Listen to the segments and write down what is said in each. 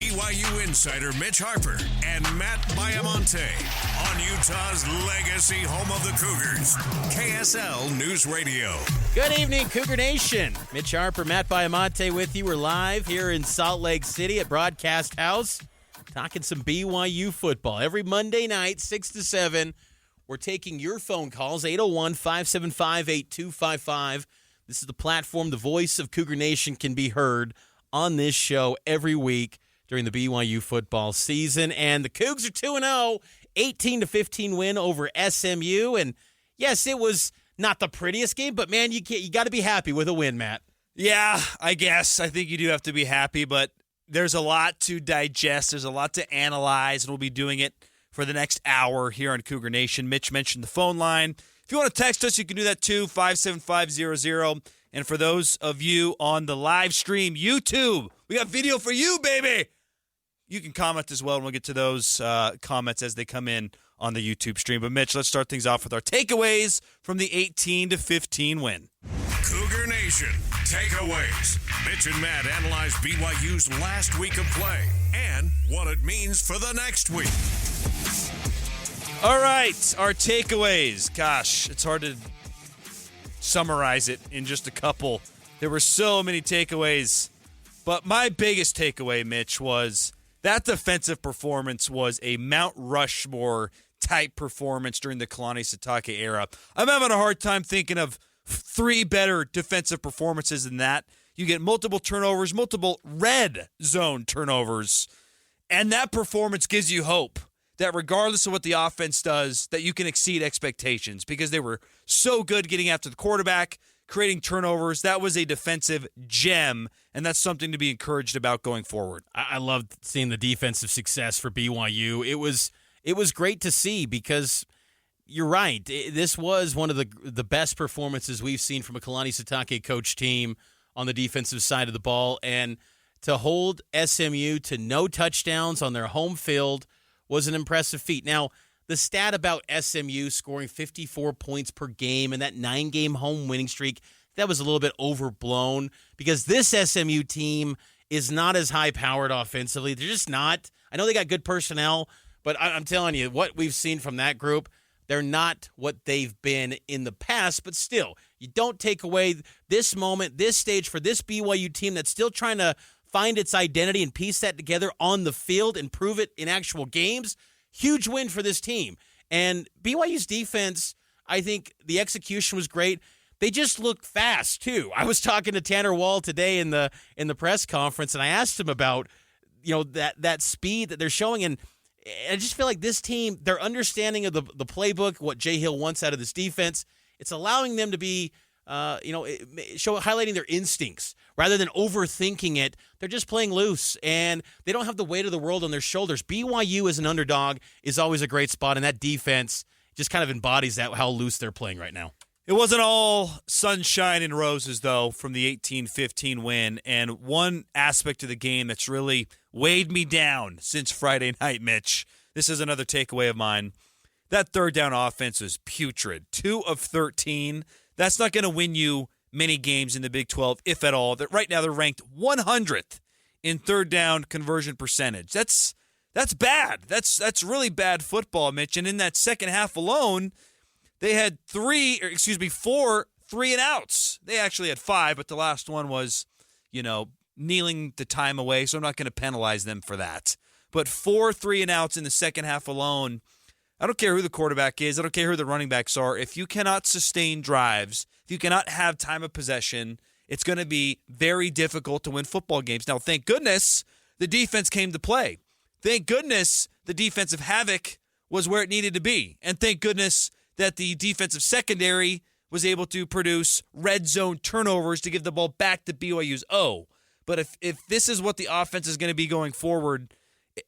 BYU insider Mitch Harper and Matt Baiamonte on Utah's legacy home of the Cougars, KSL News Radio. Good evening, Cougar Nation. Mitch Harper, Matt Baiamonte with you. We're live here in Salt Lake City at Broadcast House, talking some BYU football. Every Monday night, 6 to 7, we're taking your phone calls, 801-575-8255. This is the platform, the voice of Cougar Nation can be heard on this show every week during the BYU football season. And the Cougs are 2-0, 18-15 win over SMU. And yes, it was not the prettiest game, but man, you got to be happy with a win, Matt. Yeah, I guess. I think you do have to be happy, but there's a lot to digest. There's a lot to analyze, and we'll be doing it for the next hour here on Cougar Nation. Mitch mentioned the phone line. If you want to text us, you can do that too, 57500. And for those of you on the live stream, YouTube, we got video for you, baby. You can comment as well, and we'll get to those comments as they come in on the YouTube stream. But, Mitch, let's start things off with our takeaways from the 18-15 win. Cougar Nation takeaways. Mitch and Matt analyze BYU's last week of play and what it means for the next week. All right, our takeaways. Gosh, it's hard to summarize it in just a couple. There were so many takeaways. But my biggest takeaway, Mitch, was that defensive performance was a Mount Rushmore-type performance during the Kalani Sitake era. I'm having a hard time thinking of three better defensive performances than that. You get multiple turnovers, multiple red zone turnovers, and that performance gives you hope that regardless of what the offense does, that you can exceed expectations because they were so good getting after the quarterback, creating turnovers. That was a defensive gem, and that's something to be encouraged about going forward. I loved seeing the defensive success for BYU. It was great to see because you're right. This was one of the best performances we've seen from a Kalani Sitake coach team on the defensive side of the ball, and to hold SMU to no touchdowns on their home field was an impressive feat. Now, the stat about SMU scoring 54 points per game and that 9-game home winning streak, that was a little bit overblown because this SMU team is not as high-powered offensively. They're just not. I know they got good personnel, but I'm telling you, what we've seen from that group, they're not what they've been in the past, but still, you don't take away this moment, this stage for this BYU team that's still trying to find its identity and piece that together on the field and prove it in actual games. Huge win for this team. And BYU's defense, I think the execution was great. They just looked fast, too. I was talking to Tanner Wall today in the press conference, and I asked him about, that speed that they're showing. And I just feel like this team, their understanding of the playbook, what Jay Hill wants out of this defense, it's allowing them to be, highlighting their instincts rather than overthinking it. They're just playing loose, and they don't have the weight of the world on their shoulders. BYU as an underdog is always a great spot, and that defense just kind of embodies that, how loose they're playing right now. It wasn't all sunshine and roses, though, from the 18-15 win, and one aspect of the game that's really weighed me down since Friday night, Mitch, this is another takeaway of mine, that third down offense was putrid. 2 of 13. That's not going to win you many games in the Big 12, if at all. That right now they're ranked 100th in third down conversion percentage. That's bad. That's really bad football, Mitch. And in that second half alone, they had 4 3-and-outs. They actually had 5, but the last one was, kneeling the time away, so I'm not going to penalize them for that. But 4 3-and-outs in the second half alone. I don't care who the quarterback is. I don't care who the running backs are. If you cannot sustain drives, if you cannot have time of possession, it's going to be very difficult to win football games. Now, thank goodness the defense came to play. Thank goodness the defensive havoc was where it needed to be. And thank goodness that the defensive secondary was able to produce red zone turnovers to give the ball back to BYU's O. But if this is what the offense is going to be going forward,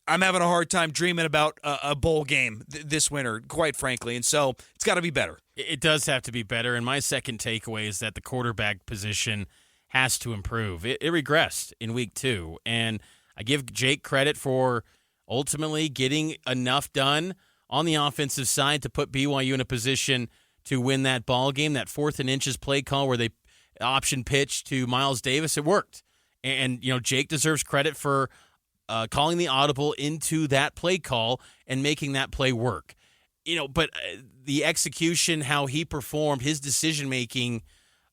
I'm having a hard time dreaming about a bowl game this winter, quite frankly. And so it's got to be better. It does have to be better. And my second takeaway is that the quarterback position has to improve. It regressed in week 2. And I give Jake credit for ultimately getting enough done on the offensive side to put BYU in a position to win that ball game. That 4th and inches play call where they option pitch to Miles Davis, it worked. And Jake deserves credit for calling the audible into that play call and making that play work. But the execution, how he performed, his decision-making,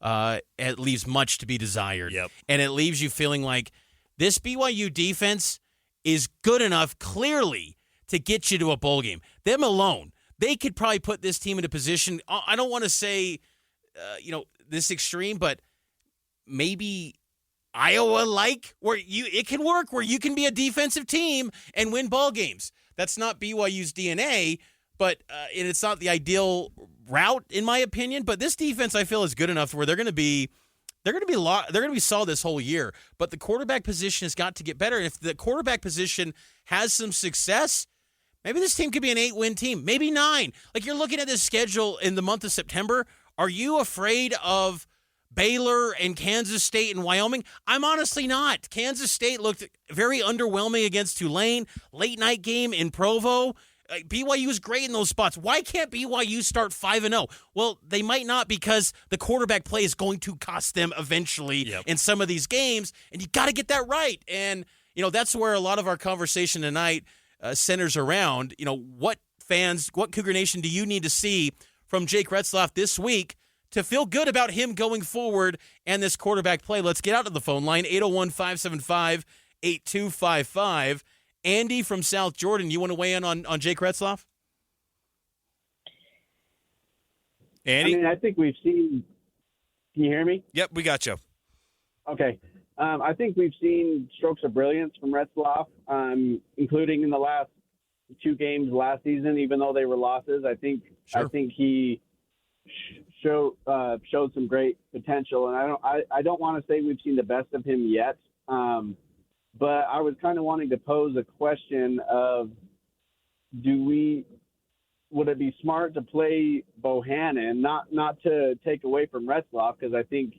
it leaves much to be desired. Yep. And it leaves you feeling like this BYU defense is good enough, clearly, to get you to a bowl game. Them alone, they could probably put this team in a position, I don't want to say, this extreme, but maybe Iowa-like, where it can work, where you can be a defensive team and win ball games. That's not BYU's DNA, but and it's not the ideal route, in my opinion. But this defense, I feel, is good enough where they're going to be solid this whole year. But the quarterback position has got to get better. And if the quarterback position has some success, maybe this team could be an 8-win team, maybe 9. Like, you're looking at this schedule in the month of September. Are you afraid of Baylor and Kansas State and Wyoming? I'm honestly not. Kansas State looked very underwhelming against Tulane. Late night game in Provo. BYU is great in those spots. Why can't BYU start 5-0? Well, they might not, because the quarterback play is going to cost them eventually in some of these games, and you got to get that right. And, that's where a lot of our conversation tonight centers around. What Cougar Nation do you need to see from Jake Retzlaff this week to feel good about him going forward and this quarterback play? Let's get out to the phone line, 801-575-8255. Andy from South Jordan, you want to weigh in on Jake Retzlaff? Andy? I think we've seen – can you hear me? Yep, we got you. Okay. I think we've seen strokes of brilliance from Retzlaff, including in the last 2 games last season, even though they were losses. I think he showed some great potential, and I don't want to say we've seen the best of him yet. But I was kind of wanting to pose a question of, would it be smart to play Bohannon, not to take away from Retzlaff, because I think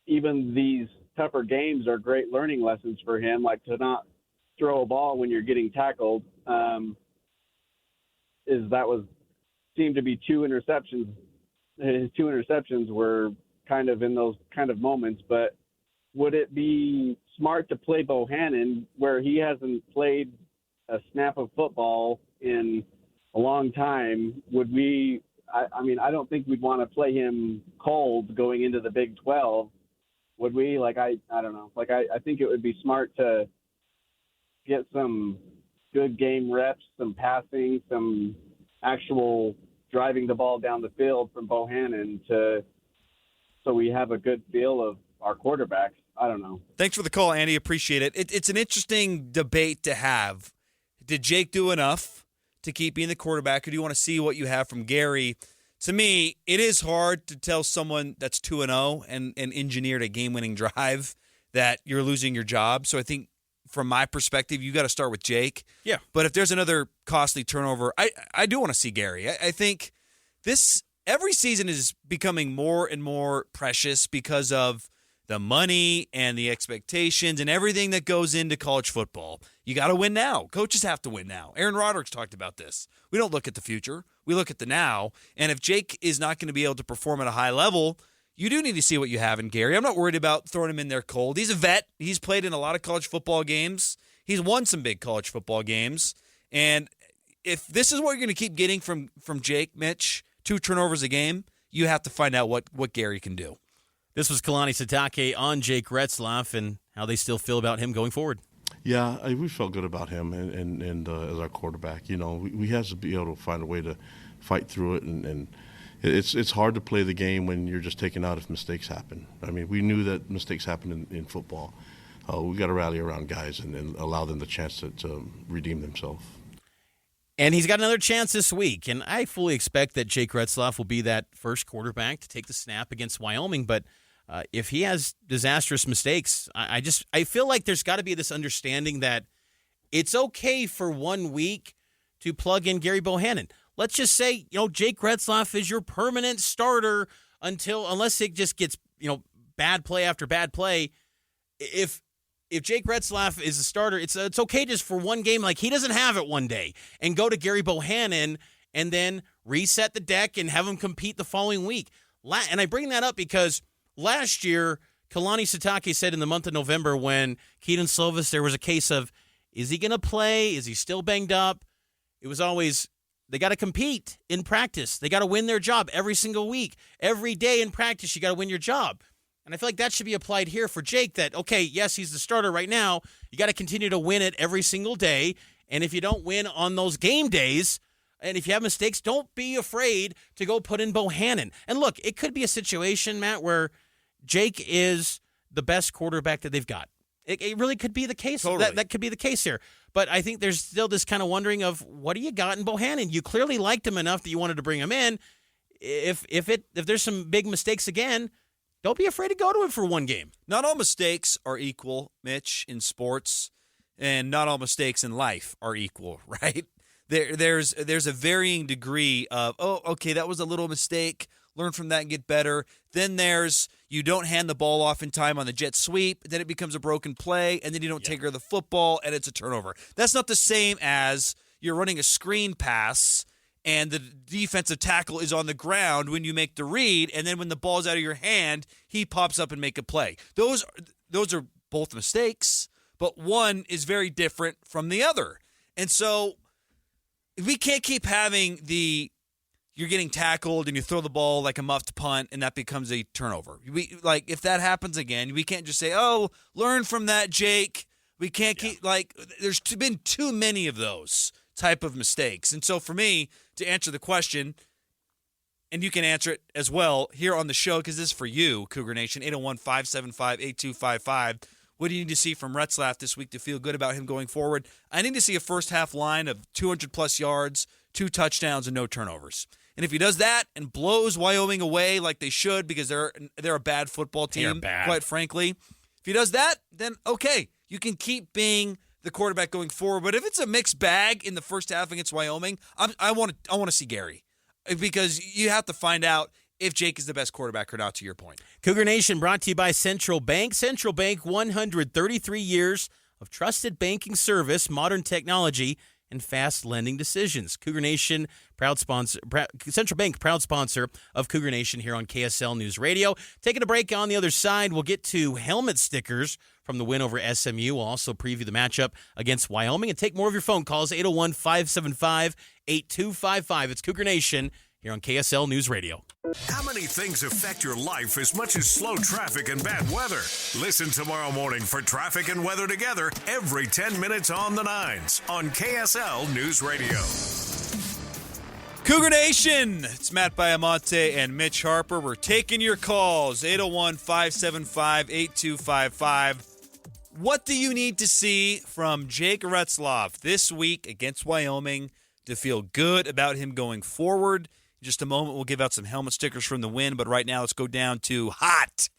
even these tougher games are great learning lessons for him, like to not throw a ball when you're getting tackled. Seemed to be 2 interceptions. His 2 interceptions were kind of in those kind of moments, but would it be smart to play Bohannon where he hasn't played a snap of football in a long time? I don't think we'd want to play him cold going into the Big 12. Would we? I don't know. I think it would be smart to get some good game reps, some passing, some actual driving the ball down the field from Bohannon so we have a good feel of our quarterbacks. I don't know. Thanks for the call, Andy. Appreciate it. It's an interesting debate to have. Did Jake do enough to keep being the quarterback, or do you want to see what you have from Gary? To me, it is hard to tell someone that's 2-0 and engineered a game-winning drive that you're losing your job. So I think from my perspective, you got to start with Jake. Yeah. But if there's another costly turnover, I do want to see Gary. I think every season is becoming more and more precious because of the money and the expectations and everything that goes into college football. You got to win now. Coaches have to win now. Aaron Roderick's talked about this. We don't look at the future. We look at the now. And if Jake is not going to be able to perform at a high level, you do need to see what you have in Gary. I'm not worried about throwing him in there cold. He's a vet. He's played in a lot of college football games. He's won some big college football games. And if this is what you're going to keep getting from Jake, Mitch, 2 turnovers a game, you have to find out what Gary can do. This was Kalani Sitake on Jake Retzlaff and how they still feel about him going forward. Yeah, we felt good about him and as our quarterback. We have to be able to find a way to fight through it, and it's hard to play the game when you're just taken out if mistakes happen. I mean, we knew that mistakes happen in football. We got to rally around guys and allow them the chance to redeem themselves. And he's got another chance this week, and I fully expect that Jake Retzlaff will be that first quarterback to take the snap against Wyoming, but if he has disastrous mistakes, I feel like there's got to be this understanding that it's okay for 1 week to plug in Gary Bohannon. Let's just say, Jake Retzlaff is your permanent starter unless it just gets, bad play after bad play. If Jake Retzlaff is a starter, it's okay just for one game, like he doesn't have it one day, and go to Gary Bohannon and then reset the deck and have him compete the following week. And I bring that up because last year, Kalani Sitake said in the month of November when Keaton Slovis, there was a case of, is he going to play? Is he still banged up? It was always, they got to compete in practice. They got to win their job every single week. Every day in practice, you got to win your job. And I feel like that should be applied here for Jake, that, okay, yes, he's the starter right now. You got to continue to win it every single day. And if you don't win on those game days, and if you have mistakes, don't be afraid to go put in Bohannon. And look, it could be a situation, Matt, where Jake is the best quarterback that they've got. It really could be the case. Totally. That could be the case here. But I think there's still this kind of wondering of, what do you got in Bohannon? You clearly liked him enough that you wanted to bring him in. If there's some big mistakes again, don't be afraid to go to him for one game. Not all mistakes are equal, Mitch, in sports, and not all mistakes in life are equal, right? There's a varying degree of, oh, okay, that was a little mistake. Learn from that and get better. Then there's, you don't hand the ball off in time on the jet sweep, then it becomes a broken play, and then you don't take care of the football, and it's a turnover. That's not the same as you're running a screen pass and the defensive tackle is on the ground when you make the read, and then when the ball's out of your hand, he pops up and make a play. Those are both mistakes, but one is very different from the other. And so we can't keep having you're getting tackled and you throw the ball like a muffed punt and that becomes a turnover. If that happens again, we can't just say, oh, learn from that, Jake. We can't keep, there's been too many of those type of mistakes. And so for me, to answer the question, and you can answer it as well here on the show, because this is for you, Cougar Nation, 801-575-8255. What do you need to see from Retzlaff this week to feel good about him going forward? I need to see a first-half line of 200-plus yards, 2 touchdowns, and no turnovers. And if he does that and blows Wyoming away like they should, because they're a bad football team, quite frankly, if he does that, then okay, you can keep being the quarterback going forward. But if it's a mixed bag in the first half against Wyoming, I want to see Gary, because you have to find out if Jake is the best quarterback or not, to your point. Cougar Nation brought to you by Central Bank. Central Bank, 133 years of trusted banking service, modern technology, and fast lending decisions. Cougar Nation, Central Bank, proud sponsor of Cougar Nation here on KSL News Radio. Taking a break on the other side, we'll get to helmet stickers from the win over SMU. We'll also preview the matchup against Wyoming and take more of your phone calls, 801-575-8255. It's Cougar Nation here on KSL News Radio. How many things affect your life as much as slow traffic and bad weather? Listen tomorrow morning for traffic and weather together every 10 minutes on the 9s on KSL News Radio. Cougar Nation, it's Matt Baiamonte and Mitch Harper. We're taking your calls, 801-575-8255. What do you need to see from Jake Retzlaff this week against Wyoming to feel good about him going forward? In just a moment, we'll give out some helmet stickers from the win, but right now let's go down to hot,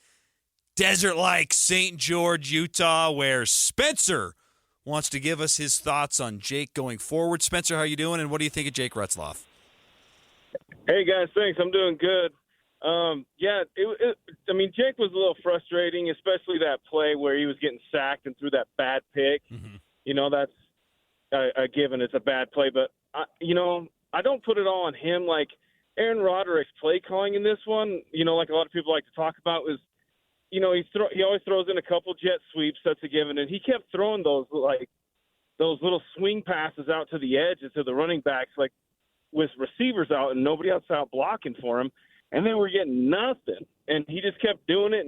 desert-like St. George, Utah, where Spencer wants to give us his thoughts on Jake going forward. Spencer, how you doing, and what do you think of Jake Retzlaff? Hey, guys, thanks. I'm doing good. Jake was a little frustrating, especially that play where he was getting sacked and threw that bad pick. Mm-hmm. You know, that's a given. It's a bad play. But, I don't put it all on him. Like, Aaron Roderick's play calling in this one, like a lot of people like to talk about, was, he always throws in a couple jet sweeps. That's a given. And he kept throwing those little swing passes out to the edge and to the running backs, like, with receivers out and nobody else out blocking for him. And then we're getting nothing. And he just kept doing it.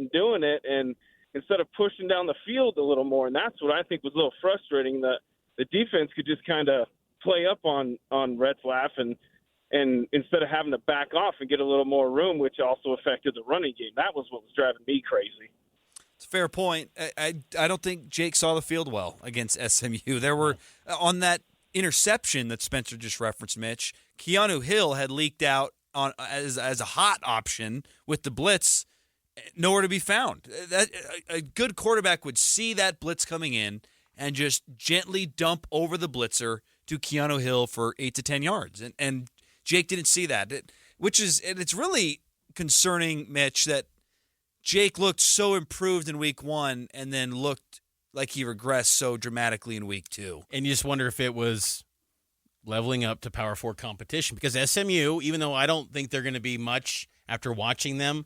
And instead of pushing down the field a little more, and that's what I think was a little frustrating, that the defense could just kind of play up on Retzlaff and instead of having to back off and get a little more room, which also affected the running game. That was what was driving me crazy. It's a fair point. I don't think Jake saw the field well against SMU. There were, on that interception that Spencer just referenced, Mitch, Keanu Hill had leaked out as a hot option with the blitz, nowhere to be found. A good quarterback would see that blitz coming in and just gently dump over the blitzer to Keanu Hill for 8 to 10 yards. And Jake didn't see that, it's really concerning, Mitch, that Jake looked so improved in week 1 and then looked like he regressed so dramatically in week 2. And you just wonder if it was leveling up to Power 4 competition, because SMU, even though I don't think they're going to be much after watching them,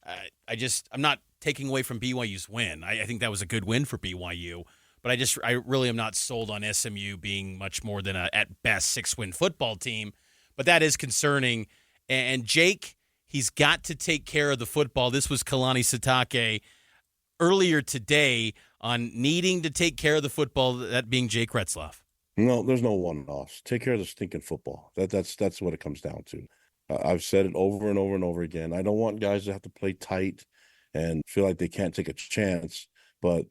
I'm not taking away from BYU's win. I think that was a good win for BYU, but I really am not sold on SMU being much more than a, at best, 6-win football team. But that is concerning. And Jake, he's got to take care of the football. This was Kalani Sitake earlier today on needing to take care of the football, that being Jake Retzlaff. No, there's no one-offs. Take care of the stinking football. That's what it comes down to. I've said it over and over and over again. I don't want guys to have to play tight and feel like they can't take a chance, but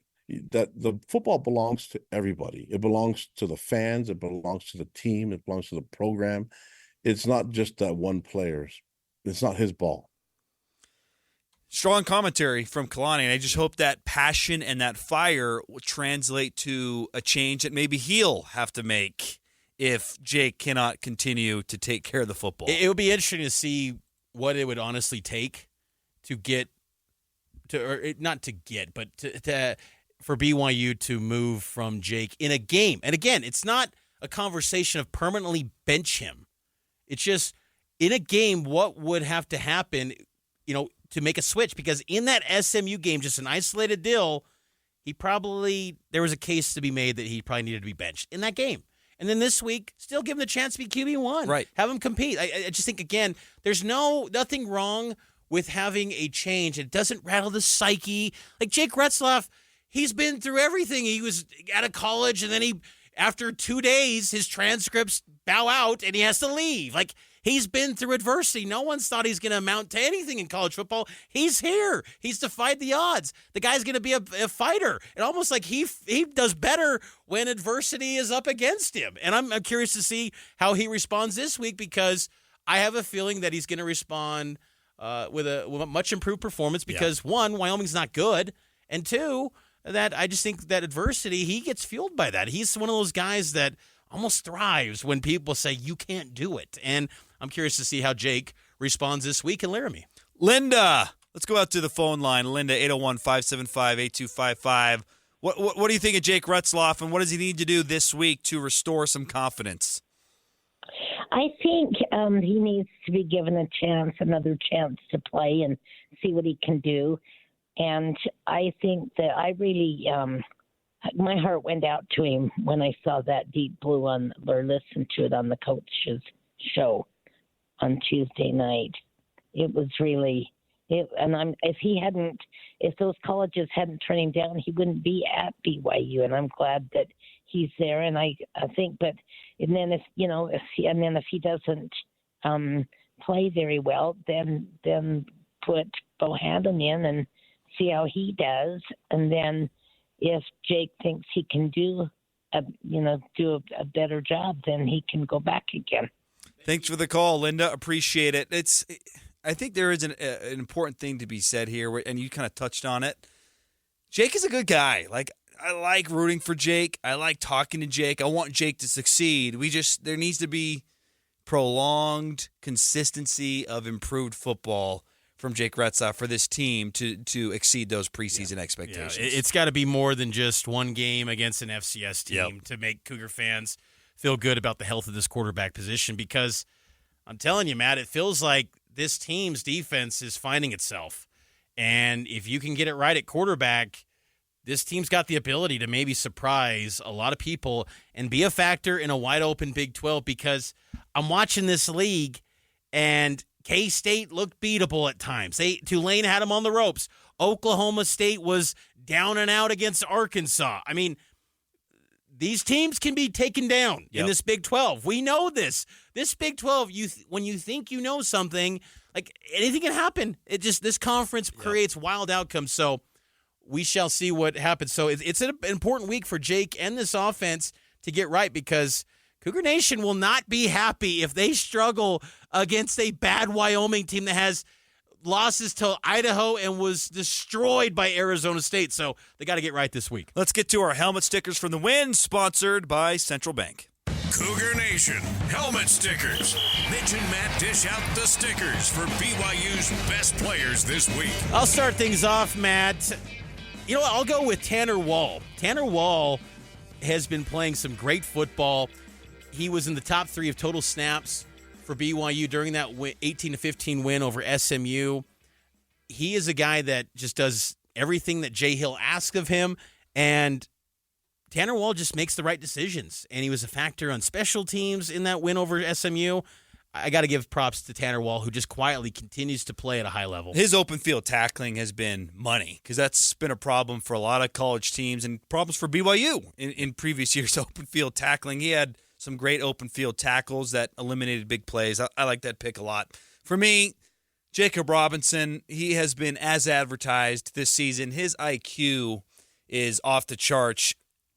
that the football belongs to everybody. It belongs to the fans. It belongs to the team. It belongs to the program. It's not just that one player's. It's not his ball. Strong commentary from Kalani, and I just hope that passion and that fire will translate to a change that maybe he'll have to make if Jake cannot continue to take care of the football. It would be interesting to see what it would honestly take to get to, or not to get, but to for BYU to move from Jake in a game. And again, it's not a conversation of permanently bench him. It's just in a game, what would have to happen, to make a switch? Because in that SMU game, just an isolated deal, there was a case to be made that he probably needed to be benched in that game. And then this week, still give him the chance to be QB1. Right. Have him compete. I just think, again, there's nothing wrong with having a change. It doesn't rattle the psyche. Like Jake Retzlaff, he's been through everything. He was out of college, and then after 2 days, his transcripts bow out, and he has to leave. Like, he's been through adversity. No one's thought he's going to amount to anything in college football. He's here. He's defied the odds. The guy's going to be a fighter. And almost like he does better when adversity is up against him. And I'm curious to see how he responds this week, because I have a feeling that he's going to respond with a much improved performance because, one, Wyoming's not good, and two, that I just think that adversity, he gets fueled by that. He's one of those guys that almost thrives when people say you can't do it. And I'm curious to see how Jake responds this week in Laramie. Linda, let's go out to the phone line. Linda, 801-575-8255. What do you think of Jake Retzlaff, and what does he need to do this week to restore some confidence? I think he needs to be given another chance to play and see what he can do. And I think that I really, my heart went out to him when I saw that Deep Blue or listened to it on the coach's show on Tuesday night. It was really, if those colleges hadn't turned him down, he wouldn't be at BYU. And I'm glad that he's there. And I think, and then if he doesn't play very well, then put Bohannon in and see how he does. And then if Jake thinks he can do a better job, then he can go back again. Thanks for the call, Linda. Appreciate it. I think there is an important thing to be said here, and you kind of touched on it. Jake is a good guy. Like, I like rooting for Jake. I like talking to Jake. I want Jake to succeed. There needs to be prolonged consistency of improved football from Jake Retzlaff for this team to exceed those preseason expectations. Yeah, it's got to be more than just one game against an FCS team to make Cougar fans feel good about the health of this quarterback position, because I'm telling you, Matt, it feels like this team's defense is finding itself. And if you can get it right at quarterback, this team's got the ability to maybe surprise a lot of people and be a factor in a wide-open Big 12, because I'm watching this league, and K-State looked beatable at times. Tulane had them on the ropes. Oklahoma State was down and out against Arkansas. I mean, these teams can be taken down in this Big 12. We know this. This Big 12, when you think you know something, like, anything can happen. This conference creates wild outcomes. So we shall see what happens. So it's an important week for Jake and this offense to get right, because Cougar Nation will not be happy if they struggle against a bad Wyoming team that has losses to Idaho and was destroyed by Arizona State. So they got to get right this week. Let's get to our helmet stickers from the win, sponsored by Central Bank. Cougar Nation helmet stickers. Mitch and Matt dish out the stickers for BYU's best players this week. I'll start things off, Matt. You know what? I'll go with Tanner Wall. Tanner Wall has been playing some great football. He was in the top 3 of total snaps for BYU during that 18-15 win over SMU. he is a guy that just does everything that Jay Hill asks of him, and Tanner Wall just makes the right decisions. And he was a factor on special teams in that win over SMU. I got to give props to Tanner Wall, who just quietly continues to play at a high level. His open field tackling has been money because that's been a problem for a lot of college teams and problems for BYU in previous years. Open field tackling. He had some great open field tackles that eliminated big plays. I like that pick a lot. For me, Jacob Robinson, he has been as advertised this season. His IQ is off the charts.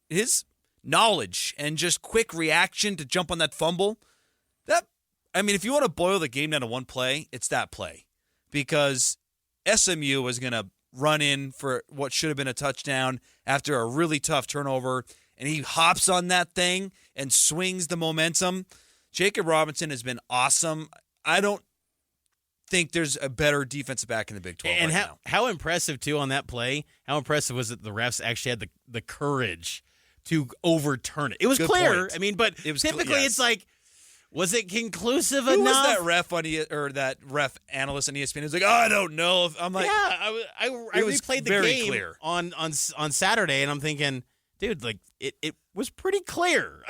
His knowledge and just quick reaction to jump on that fumble, if you want to boil the game down to one play, it's that play. Because SMU was going to run in for what should have been a touchdown after a really tough turnover, and he hops on that thing and swings the momentum. Jacob Robinson has been awesome. I don't think there's a better defensive back in the Big 12 and right now. How impressive, too, on that play, how impressive was it the refs actually had the courage to overturn it. It was Good clear. point. But it was typically yes. it's like, was it conclusive Who enough? was that ref that ref analyst on ESPN? He was like, I don't know. I'm like, I replayed the very game clear. on Saturday, and I'm thinking, dude, like it was pretty clear.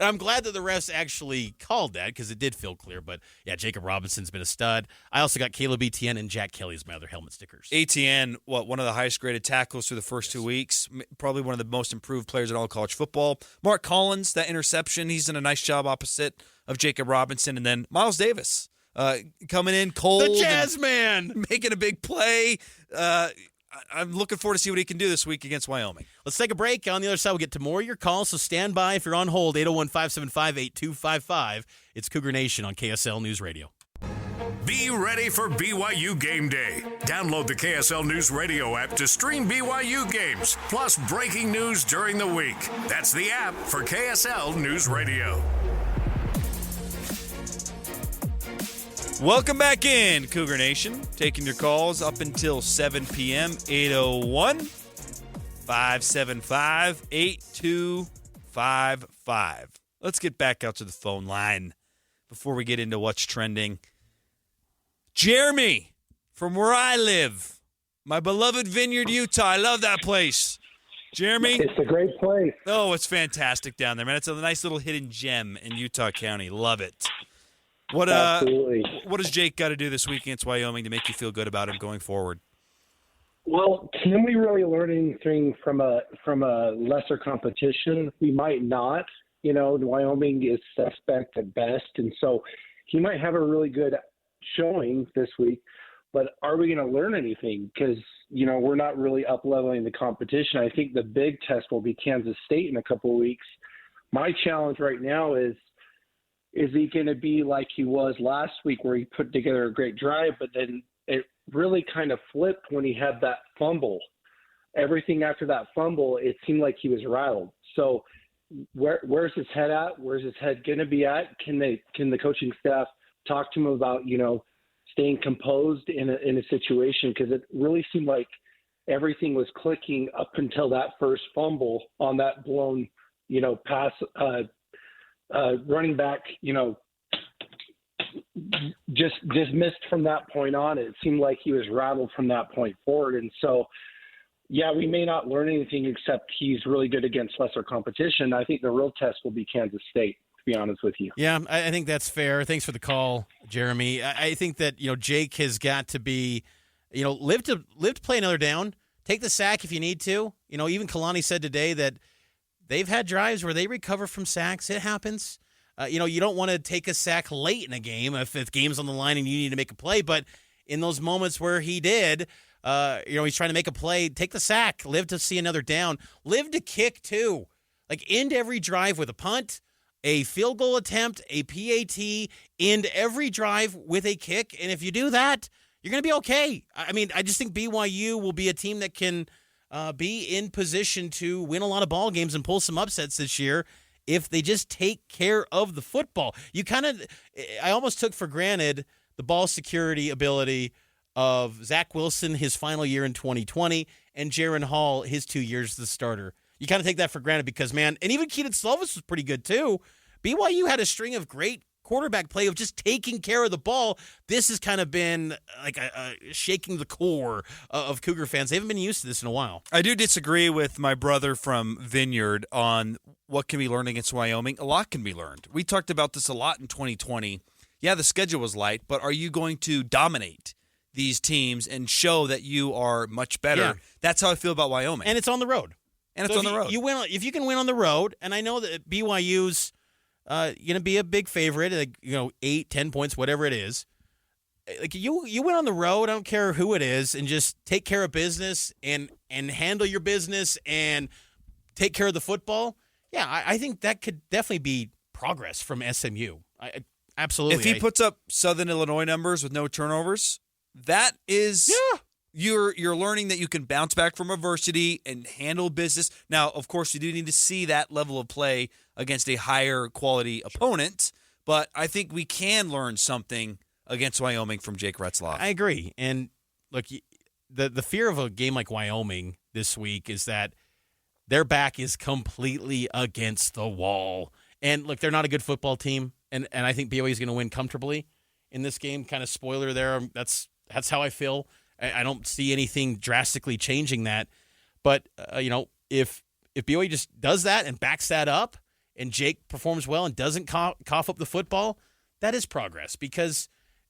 I'm glad that the refs actually called that because it did feel clear. But yeah, Jacob Robinson's been a stud. I also got Caleb Etienne and Jack Kelly as my other helmet stickers. Etienne, one of the highest graded tackles through the first 2 weeks, probably one of the most improved players in all college football. Mark Collins, that interception, he's done a nice job opposite of Jacob Robinson. And then Miles Davis coming in cold. The Jazz Man. Making a big play. I'm looking forward to see what he can do this week against Wyoming. Let's take a break. On the other side, we'll get to more of your calls, so stand by if you're on hold, 801-575-8255. It's Cougar Nation on KSL News Radio. Be ready for BYU Game Day. Download the KSL News Radio app to stream BYU games, plus breaking news during the week. That's the app for KSL News Radio. Welcome back in, Cougar Nation. Taking your calls up until 7 p.m., 801-575-8255. Let's get back out to the phone line before we get into what's trending. Jeremy, from where I live, my beloved Vineyard, Utah. I love that place. Jeremy? It's a great place. Oh, it's fantastic down there, man. It's a nice little hidden gem in Utah County. Love it. Absolutely. What does Jake got to do this week against Wyoming to make you feel good about him going forward? Well, can we really learn anything from a lesser competition? We might not. Wyoming is suspect at best, and so he might have a really good showing this week. But are we going to learn anything? Because we're not really up-leveling the competition. I think the big test will be Kansas State in a couple of weeks. My challenge right now is he going to be like he was last week where he put together a great drive, but then it really kind of flipped when he had that fumble. Everything after that fumble, it seemed like he was rattled. So where's his head at? Where's his head going to be at? Can the coaching staff talk to him about, staying composed in a situation? Because it really seemed like everything was clicking up until that first fumble on that blown, pass, running back, just missed from that point on. It seemed like he was rattled from that point forward. And so, yeah, we may not learn anything except he's really good against lesser competition. I think the real test will be Kansas State, to be honest with you. Yeah, I think that's fair. Thanks for the call, Jeremy. I think that, Jake has got to be, live to play another down. Take the sack if you need to. Even Kalani said today that they've had drives where they recover from sacks. It happens. You don't want to take a sack late in a game if the game's on the line and you need to make a play. But in those moments where he did, he's trying to make a play, take the sack. Live to see another down. Live to kick, too. Like, end every drive with a punt, a field goal attempt, a PAT, end every drive with a kick. And if you do that, you're going to be okay. I just think BYU will be a team that can be in position to win a lot of ball games and pull some upsets this year if they just take care of the football. I almost took for granted the ball security ability of Zach Wilson, his final year in 2020, and Jaron Hall, his 2 years as the starter. You kind of take that for granted because, man, and even Keaton Slovis was pretty good too. BYU had a string of great quarterback play of just taking care of the ball, this has kind of been like a shaking the core of Cougar fans. They haven't been used to this in a while. I do disagree with my brother from Vineyard on what can be learned against Wyoming. A lot can be learned. We talked about this a lot in 2020. Yeah, the schedule was light, but are you going to dominate these teams and show that you are much better? Yeah. That's how I feel about Wyoming. And it's on the road. You win if you can win on the road, and I know that BYU's going to be a big favorite, 8, 10 points, whatever it is. Like you win on the road, I don't care who it is, and just take care of business and handle your business and take care of the football. Yeah, I think that could definitely be progress from SMU. Absolutely. If he puts up Southern Illinois numbers with no turnovers, that is you're learning that you can bounce back from adversity and handle business. Now, of course, you do need to see that level of play against a higher quality opponent, but I think we can learn something against Wyoming from Jake Retzlaff. I agree. And look, the fear of a game like Wyoming this week is that their back is completely against the wall. And look, they're not a good football team, and I think BYU is going to win comfortably in this game. Kind of spoiler there. That's how I feel. I don't see anything drastically changing that. But, if BYU just does that and backs that up and Jake performs well and doesn't cough up the football, that is progress. Because,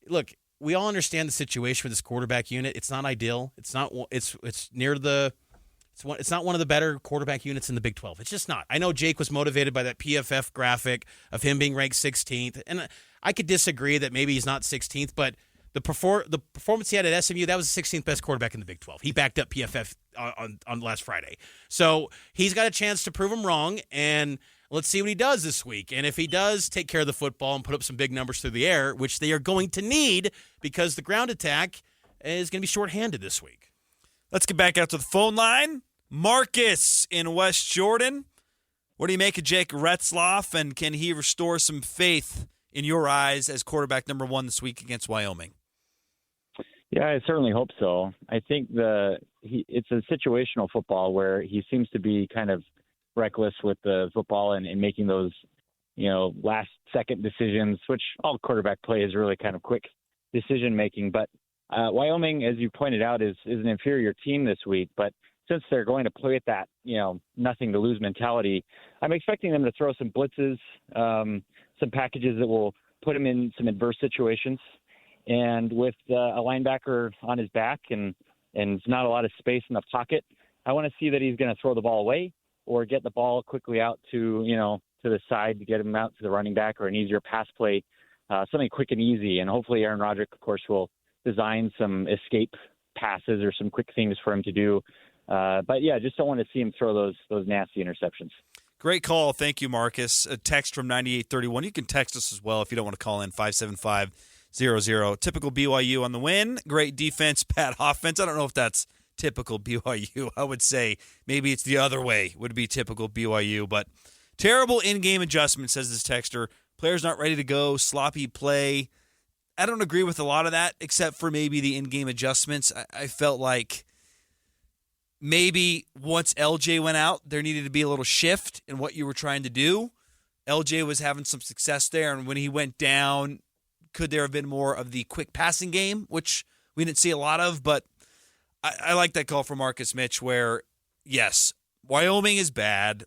look, we all understand the situation with this quarterback unit. It's not ideal. It's not one of the better quarterback units in the Big 12. It's just not. I know Jake was motivated by that PFF graphic of him being ranked 16th. And I could disagree that maybe he's not 16th, but the performance he had at SMU, that was the 16th best quarterback in the Big 12. He backed up PFF on last Friday. So he's got a chance to prove him wrong, and let's see what he does this week. And if he does take care of the football and put up some big numbers through the air, which they are going to need because the ground attack is going to be shorthanded this week. Let's get back out to the phone line. Marcus in West Jordan. What do you make of Jake Retzlaff, and can he restore some faith in your eyes as quarterback number 1 this week against Wyoming? Yeah, I certainly hope so. I think it's a situational football where he seems to be kind of reckless with the football and making those, last-second decisions, which all quarterback play is really kind of quick decision-making. But Wyoming, as you pointed out, is an inferior team this week. But since they're going to play at that, nothing-to-lose mentality, I'm expecting them to throw some blitzes, some packages that will put him in some adverse situations. And with a linebacker on his back and not a lot of space in the pocket, I want to see that he's going to throw the ball away or get the ball quickly out to the side to get him out to the running back or an easier pass play, something quick and easy. And hopefully Aaron Roderick, of course, will design some escape passes or some quick things for him to do. But, yeah, just don't want to see him throw those nasty interceptions. Great call. Thank you, Marcus. A text from 9831. You can text us as well if you don't want to call in, 575-00. Typical BYU on the win. Great defense, bad offense. I don't know if that's typical BYU. I would say maybe it's the other way would be typical BYU. But terrible in-game adjustment, says this texter. Players not ready to go, sloppy play. I don't agree with a lot of that except for maybe the in-game adjustments. I felt like maybe once LJ went out, there needed to be a little shift in what you were trying to do. LJ was having some success there, and when he went down, could there have been more of the quick passing game, which we didn't see a lot of? But I like that call from Marcus Mitch where, yes, Wyoming is bad.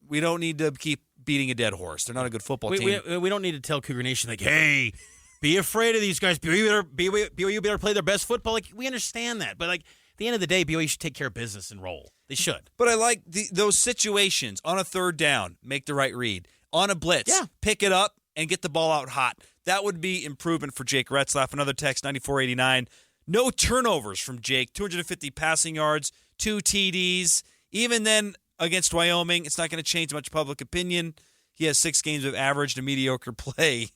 We don't need to keep beating a dead horse. They're not a good football team. We don't need to tell Cougar Nation, like, hey, be afraid of these guys. BYU better play their best football. Like, we understand that. But, like, at the end of the day, BYU should take care of business and roll. They should. But I like those situations. On a third down, make the right read. On a blitz, pick it up and get the ball out hot. That would be improvement for Jake Retzlaff. Another text, 9489. No turnovers from Jake. 250 passing yards, 2 TDs. Even then, against Wyoming, it's not going to change much public opinion. He has 6 games of average to mediocre play,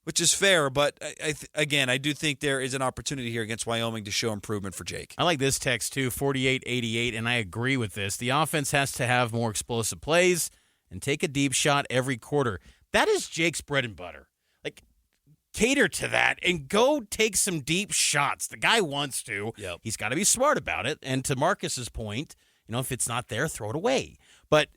which is fair. But, again, I do think there is an opportunity here against Wyoming to show improvement for Jake. I like this text, too, 4888, and I agree with this. The offense has to have more explosive plays and take a deep shot every quarter. That is Jake's bread and butter. Like, cater to that and go take some deep shots. The guy wants to. Yep. He's got to be smart about it. And to Marcus's point, if it's not there, throw it away. But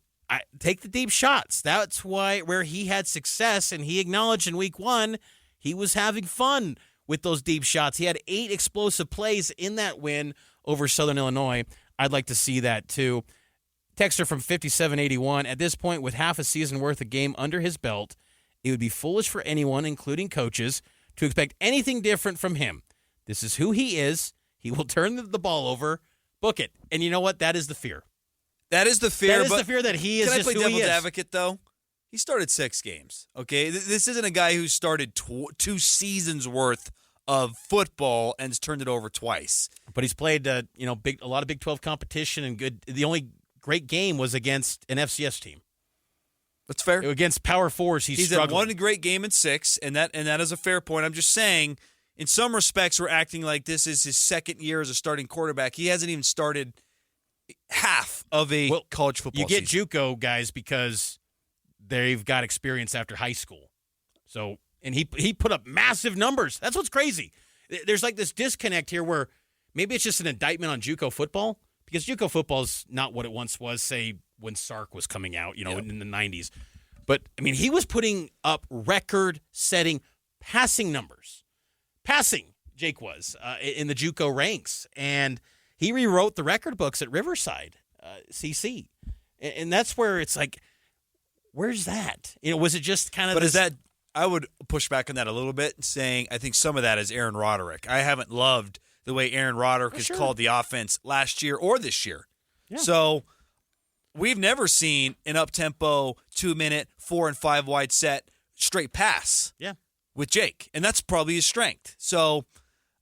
take the deep shots. That's where he had success, and he acknowledged in week 1 he was having fun with those deep shots. He had 8 explosive plays in that win over Southern Illinois. I'd like to see that too. Texter from 5781, at this point, with half a season worth of game under his belt, it would be foolish for anyone, including coaches, to expect anything different from him. This is who he is. He will turn the ball over. Book it. And you know what? That is the fear. That is the fear. That is the fear that he is just who he is. Can I play devil's advocate, though? He started 6 games, okay? This isn't a guy who started 2 seasons worth of football and has turned it over twice. But he's played a lot of Big 12 competition and good. The only great game was against an FCS team. That's fair. Against Power Fours, he's struggling. Had one great game in 6, and that is a fair point. I'm just saying, in some respects, we're acting like this is his second year as a starting quarterback. He hasn't even started half of a college football season. You get JUCO guys because they've got experience after high school. So, and he put up massive numbers. That's what's crazy. There's like this disconnect here where maybe it's just an indictment on JUCO football, because JUCO football is not what it once was, say, when Sark was coming out, in the 90s. But, I mean, he was putting up record-setting passing numbers. Passing, Jake was, in the JUCO ranks. And he rewrote the record books at Riverside, CC. And that's where it's like, where's that? Was it just kind of But is that – I would push back on that a little bit, saying I think some of that is Aaron Roderick. I haven't loved the way Aaron Roderick has called the offense last year or this year. Yeah. So we've never seen an up-tempo, 2-minute, 4 and 5 wide set straight pass with Jake, and that's probably his strength. So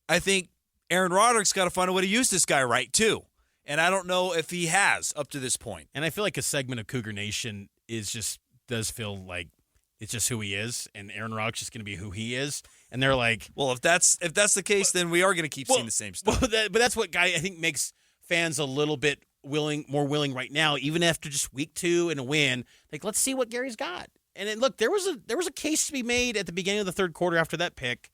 I think Aaron Roderick's got to find a way to use this guy right, too. And I don't know if he has up to this point. And I feel like a segment of Cougar Nation does feel like it's just who he is, and Aaron Roderick's just going to be who he is. And they're like, well, if that's the case, then we are going to keep seeing the same stuff. But that's what I think makes fans a little bit more willing right now, even after just week 2 and a win. Like, let's see what Gary's got. And then, look, there was a case to be made at the beginning of the third quarter after that pick,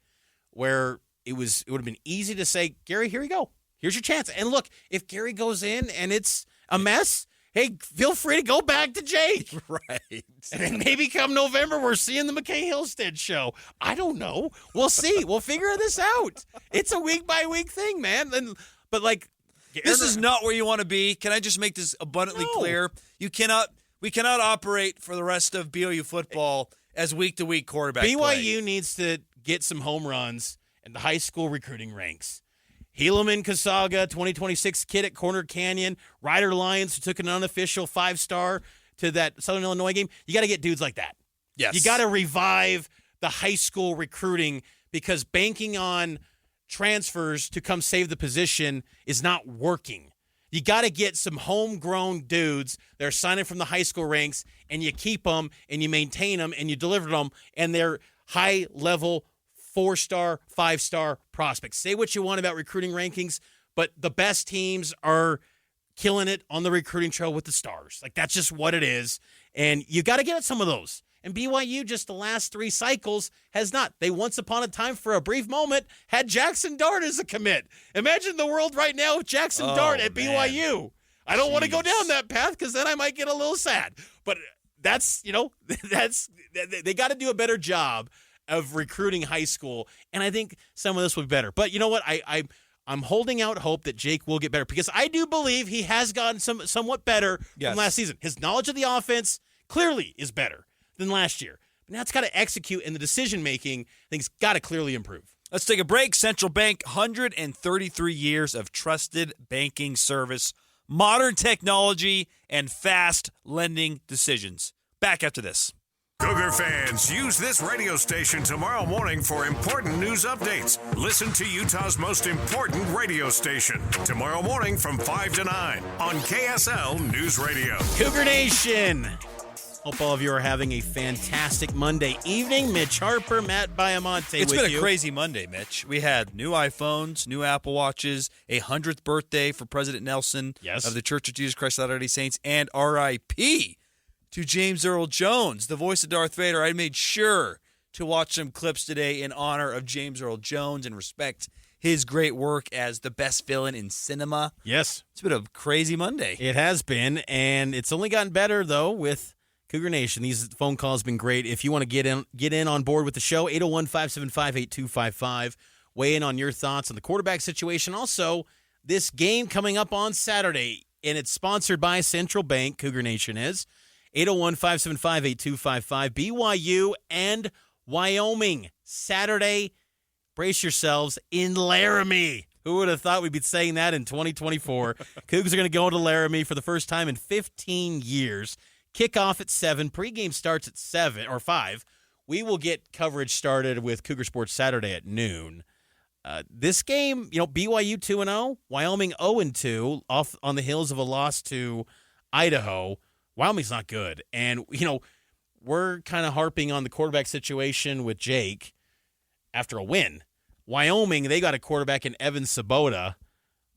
where it would have been easy to say, Gary, here you go. Here's your chance. And look, if Gary goes in and it's a mess, hey, feel free to go back to Jake. Right. And then maybe come November, we're seeing the McKay Hillstead show. I don't know. We'll see. We'll figure this out. It's a week-by-week thing, man. But this is not where you want to be. Can I just make this abundantly clear? We cannot operate for the rest of BYU football as week-to-week quarterback BYU play. needs to get some home runs in the high school recruiting ranks. Helaman Kasaga, 2026 kid at Corner Canyon. Ryder Lyons, who took an unofficial 5-star to that Southern Illinois game. You got to get dudes like that. Yes. You got to revive the high school recruiting, because banking on transfers to come save the position is not working. You got to get some homegrown dudes that are signing from the high school ranks, and you keep them, and you maintain them, and you deliver them, and they're high-level 4-star, 5-star prospects. Say what you want about recruiting rankings, but the best teams are killing it on the recruiting trail with the stars. Like, that's just what it is. And you got to get at some of those. And BYU, just the last 3 cycles, has not. They once upon a time, for a brief moment, had Jackson Dart as a commit. Imagine the world right now with Jackson Dart at BYU. I don't want to go down that path, because then I might get a little sad. But they got to do a better job of recruiting high school, and I think some of this will be better. But you know what? I'm holding out hope that Jake will get better, because I do believe he has gotten somewhat better from last season. His knowledge of the offense clearly is better than last year. But now it's got to execute, and the decision-making, I think, has got to clearly improve. Let's take a break. Central Bank, 133 years of trusted banking service, modern technology, and fast lending decisions. Back after this. Cougar fans, use this radio station tomorrow morning for important news updates. Listen to Utah's most important radio station tomorrow morning from 5 to 9 on KSL News Radio. Cougar Nation! Hope all of you are having a fantastic Monday evening. Mitch Harper, Matt Baiamonte with you. It's been a crazy Monday, Mitch. We had new iPhones, new Apple Watches, a 100th birthday for President Nelson of the Church of Jesus Christ of Latter-day Saints, and R.I.P. to James Earl Jones, the voice of Darth Vader. I made sure to watch some clips today in honor of James Earl Jones and respect his great work as the best villain in cinema. Yes. It's been a crazy Monday. It has been, and it's only gotten better, though, with Cougar Nation. These phone calls have been great. If you want to get in on board with the show, 801-575-8255. Weigh in on your thoughts on the quarterback situation. Also, this game coming up on Saturday, and it's sponsored by Central Bank, Cougar Nation is. 801-575-8255. BYU and Wyoming. Saturday, brace yourselves, in Laramie. Who would have thought we'd be saying that in 2024? Cougars are going to go into Laramie for the first time in 15 years. Kickoff at 7. Pregame starts at 7 or 5. We will get coverage started with Cougar Sports Saturday at noon. This game, BYU 2-0, Wyoming 0-2, off on the heels of a loss to Idaho. Wyoming's not good. And, we're kind of harping on the quarterback situation with Jake after a win. Wyoming, they got a quarterback in Evan Sabota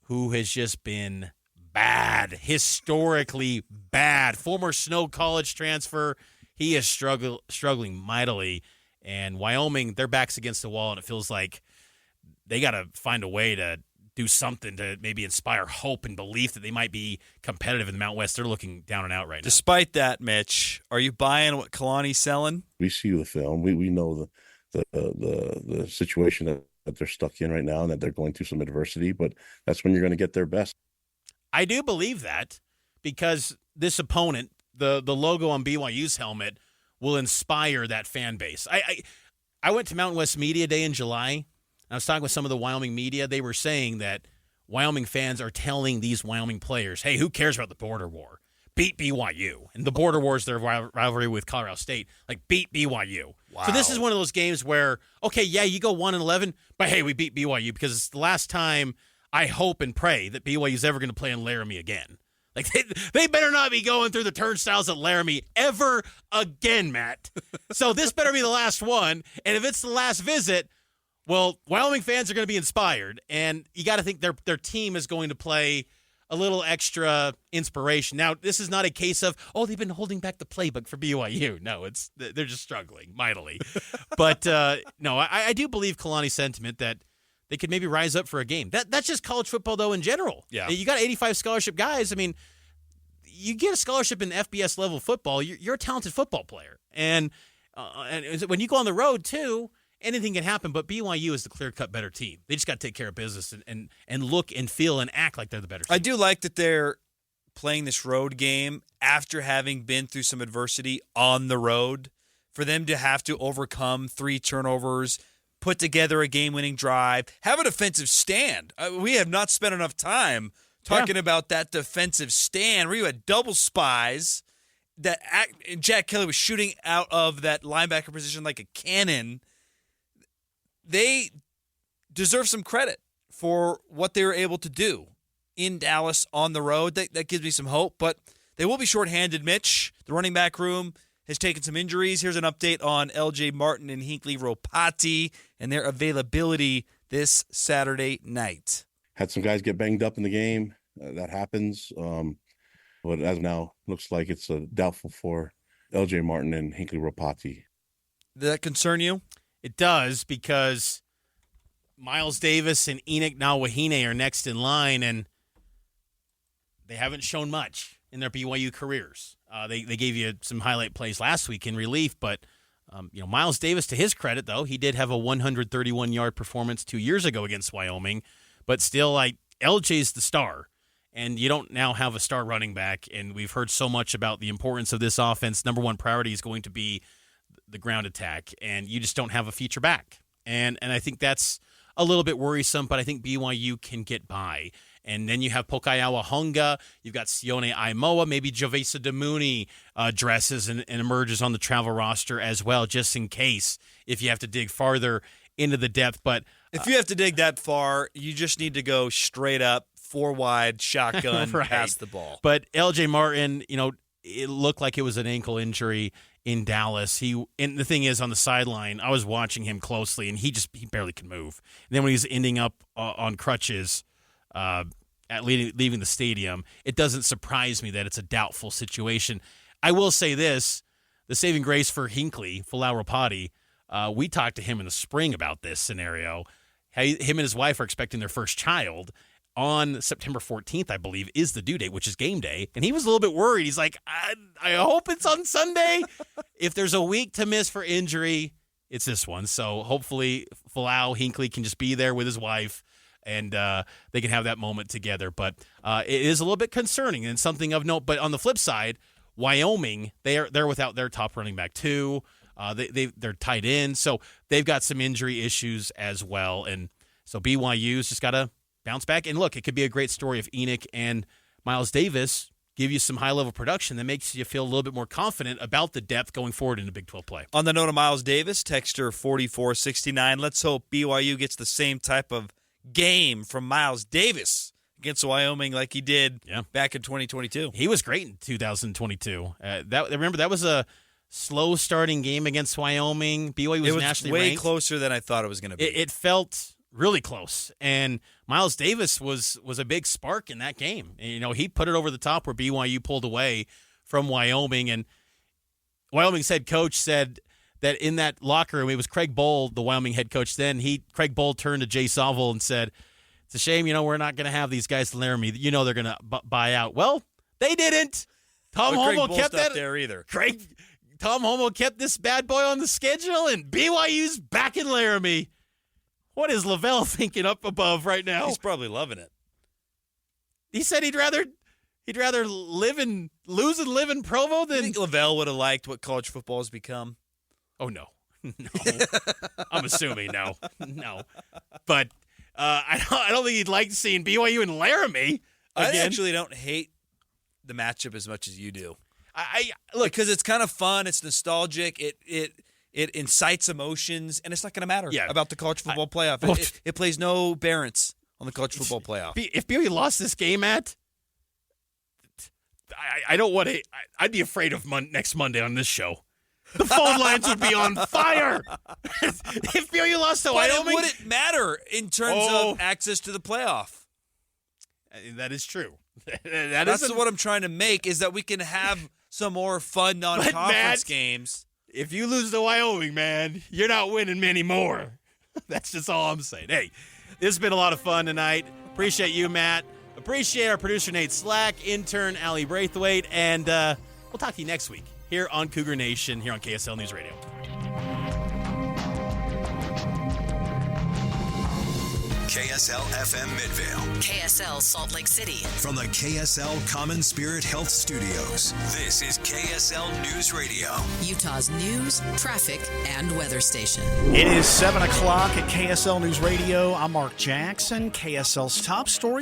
who has just been bad, historically bad. Former Snow College transfer. He is struggling mightily. And Wyoming, their back's against the wall, and it feels like they got to find a way to do something to maybe inspire hope and belief that they might be competitive in the Mountain West. They're looking down and out right now. Despite that, Mitch, are you buying what Kalani's selling? We see the film. We know the situation that they're stuck in right now and that they're going through some adversity, but that's when you're going to get their best. I do believe that because this opponent, the logo on BYU's helmet, will inspire that fan base. I went to Mountain West Media Day in July. I was talking with some of the Wyoming media. They were saying that Wyoming fans are telling these Wyoming players, hey, who cares about the border war? Beat BYU. And the border war is their rivalry with Colorado State. Like, beat BYU. Wow. So this is one of those games where, okay, yeah, you go 1-11, but hey, we beat BYU because it's the last time I hope and pray that BYU is ever going to play in Laramie again. Like, they better not be going through the turnstiles at Laramie ever again, Matt. So this better be the last one. And if it's the last visit, well, Wyoming fans are going to be inspired, and you got to think their team is going to play a little extra inspiration. Now, this is not a case of, they've been holding back the playbook for BYU. No, they're just struggling mightily. But, no, I do believe Kalani's sentiment that they could maybe rise up for a game. That's just college football, though, in general. Yeah. You got 85 scholarship guys. I mean, you get a scholarship in FBS level football, you're a talented football player. And when you go on the road, too, anything can happen, but BYU is the clear-cut better team. They just got to take care of business and look and feel and act like they're the better team. I do like that they're playing this road game after having been through some adversity on the road. For them to have to overcome 3 turnovers, put together a game-winning drive, have a defensive stand. We have not spent enough time talking about that defensive stand where you had double spies. That Jack Kelly was shooting out of that linebacker position like a cannon. They deserve some credit for what they were able to do in Dallas on the road. That gives me some hope, but they will be shorthanded, Mitch. The running back room has taken some injuries. Here's an update on L.J. Martin and Hinckley Ropati and their availability this Saturday night. Had some guys get banged up in the game. That happens. But as of now, looks like it's doubtful for L.J. Martin and Hinckley Ropati. Does that concern you? It does, because Miles Davis and Enoch Nawahine are next in line, and they haven't shown much in their BYU careers. They gave you some highlight plays last week in relief, but Miles Davis, to his credit, though, he did have a 131-yard performance 2 years ago against Wyoming, but still, LJ's the star, and you don't now have a star running back, and we've heard so much about the importance of this offense. Number one priority is going to be the ground attack, and you just don't have a feature back. And I think that's a little bit worrisome, but I think BYU can get by. And then you have Pokayawa Honga, you've got Sione Aimoa, maybe Javesa Damuni dresses and emerges on the travel roster as well, just in case if you have to dig farther into the depth. But if you have to dig that far, you just need to go straight up, 4 wide, shotgun, right. Pass the ball. But LJ Martin, it looked like it was an ankle injury in Dallas. And the thing is, on the sideline, I was watching him closely, and he barely could move. And then when he's ending up on crutches at leaving the stadium, it doesn't surprise me that it's a doubtful situation. I will say this, the saving grace for Hinckley, Folau Ropati, we talked to him in the spring about this scenario. him and his wife are expecting their first child on September 14th, I believe, is the due date, which is game day. And he was a little bit worried. He's like, I hope it's on Sunday. If there's a week to miss for injury, it's this one. So hopefully Falau Hinckley can just be there with his wife and they can have that moment together. But it is a little bit concerning and something of note. But on the flip side, Wyoming, they're without their top running back too. They're tight end, so they've got some injury issues as well. And so BYU's just got to bounce back. And look, it could be a great story if Enoch and Miles Davis give you some high-level production that makes you feel a little bit more confident about the depth going forward in the Big 12 play. On the note of Miles Davis, texter 4469, let's hope BYU gets the same type of game from Miles Davis against Wyoming like he did back in 2022. He was great in 2022. Remember, that was a slow-starting game against Wyoming. BYU was nationally ranked. It was way closer than I thought it was going to be. It felt really close, and Miles Davis was a big spark in that game. And, he put it over the top where BYU pulled away from Wyoming, and Wyoming's head coach said that in that locker room, it was Craig Bohl, the Wyoming head coach then. Craig Bohl turned to Jay Sauvel and said, "It's a shame, we're not going to have these guys to Laramie. They're going to buy out." Well, they didn't. Tom Homo kept that there either. Tom Homo kept this bad boy on the schedule, and BYU's back in Laramie. What is Lavelle thinking up above right now? He's probably loving it. He said he'd rather lose and live in Provo than. You think Lavelle would have liked what college football has become? Oh no, I'm assuming no. But I don't think he'd like seeing BYU in Laramie again. I actually don't hate the matchup as much as you do. I look, because it's kind of fun. It's nostalgic. It incites emotions, and it's not going to matter about the college football playoff. It plays no bearance on the college football playoff. If BYU lost this game, Matt, I don't want to. I'd be afraid of next Monday on this show. The phone lines would be on fire. If BYU lost to Wyoming, it wouldn't matter in terms of access to the playoff. That is true. That's what I'm trying to make, is that we can have some more fun non-conference games. If you lose to Wyoming, man, you're not winning many more. That's just all I'm saying. Hey, this has been a lot of fun tonight. Appreciate you, Matt. Appreciate our producer, Nate Slack, intern, Allie Braithwaite, and we'll talk to you next week here on Cougar Nation, here on KSL News Radio. KSL FM Midvale. KSL Salt Lake City. From the KSL Common Spirit Health Studios, this is KSL News Radio. Utah's news, traffic, and weather station. It is 7 o'clock at KSL News Radio. I'm Mark Jackson. KSL's top stories